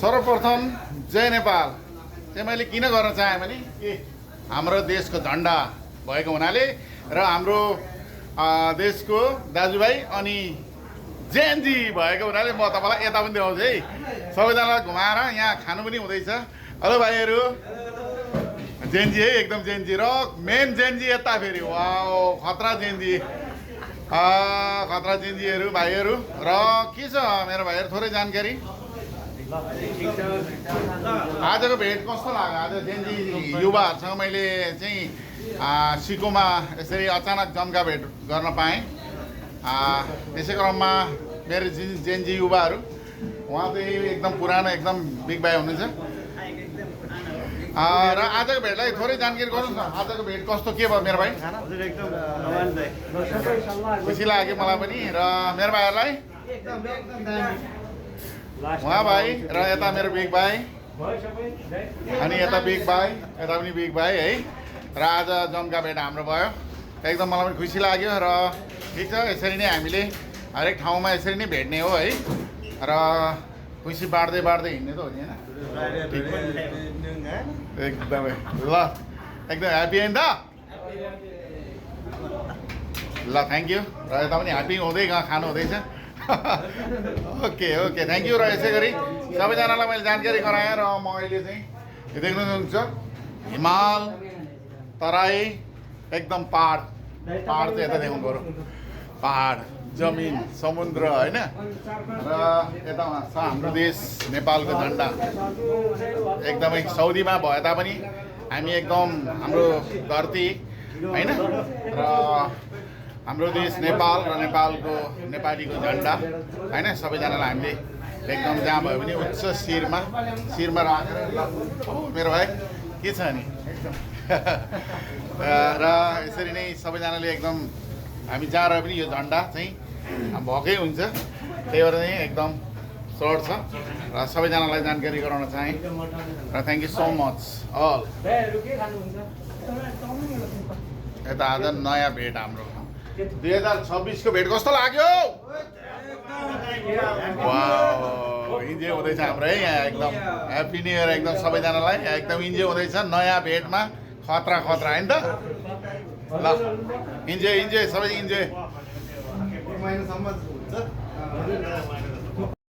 सर्वप्रथम जय नेपाल चाहिँ मैले किन गर्न चाहेँ भने कि हाम्रो देशको झन्डा भएको हुनाले र हाम्रो देशको दाजुभाइ अनि जेएनजी भएको हुनाले म तपाईँलाई यता पनि देखाउँछु है। सबैजनालाई घुमाएर यहाँ खानु पनि हुँदैछ। हेलो भाइहरू, जेएनजी है, एकदम जेएनजी र मेन जेएनजी यता फेरि वाओ खतरा जेएनजी, खतरा जेएनजीहरू भाइहरू। र के छ मेरो भाइहरू थोरै जानकारी आजको भेट कस्तो लाग्यो? आज जेएनजी युवाहरूसँग मैले चाहिँ सिकोमा यसरी अचानक जम्का भेट गर्न पाएँ। त्यसै क्रममा मेरो जेएनजी युवाहरू उहाँ चाहिँ एकदम पुरानो एकदम बिग भाइ हुनुहुन्छ। र आजको भेटलाई थोरै जानकारी गर्नुहोस् न, आजको भेट कस्तो के भयो मेरो भाइ? खुसी लाग्यो मलाई पनि र मेरो भाइहरूलाई। उहाँ भाइ र यता मेरो बिग भाइ अनि यता बिग भाइ, यता पनि बिग भाइ है। र आज जम्का भेट हाम्रो भयो, एकदम मलाई पनि खुसी लाग्यो। र ठिक छ, यसरी नै हामीले हरेक ठाउँमा यसरी नै भेट्ने हो है। र खुसी बाँड्दै बाँड्दै हिँड्ने त हो नि होइन? एकदमै ल, एकदम ह्याप्पी होइन त? ल थ्याङ्क यू। र यता पनि ह्याप्पी हुँदै खानु हुँदैछ। Okay okay thank you. र यसै गरी सबैजनालाई मैले जानकारी गराएँ। र म अहिले चाहिँ यो देख्नुहुन्छ हिमाल, तराई, एकदम पहाड चाहिँ यता देखाउनु पऱ्यो, पहाड, जमिन, समुद्र होइन। र यता छ हाम्रो देश नेपालको झन्डा, एकदमै सौदीमा भए तापनि हामी एकदम हाम्रो धरती होइन। र हाम्रो देश नेपाल र नेपालको नेपालीको झन्डा होइन, सबैजनालाई हामीले एकदम जहाँ भयो भने उच्च शिरमा राखेर मेरो भाइ के छ नि र यसरी नै सबैजनाले एकदम हामी जहाँ रहे पनि यो झन्डा चाहिँ भएकै हुन्छ, त्यही भएर नै एकदम सर्ट छ। र सबैजनालाई जानकारी गराउन चाहेँ र thank you so much all. यता आज नयाँ भेट हाम्रो 2026 को भेट कस्तो लाग्यो? वाउ, इन्जोय हुँदैछ हाम्रो है यहाँ, एकदम ह्याप्पी न्यु इयर एकदम सबैजनालाई, एकदम इन्जोय हुँदैछ नयाँ भेटमा। खतरा खतरा होइन त? ल इन्जोय इन्जोय सबै इन्जोय।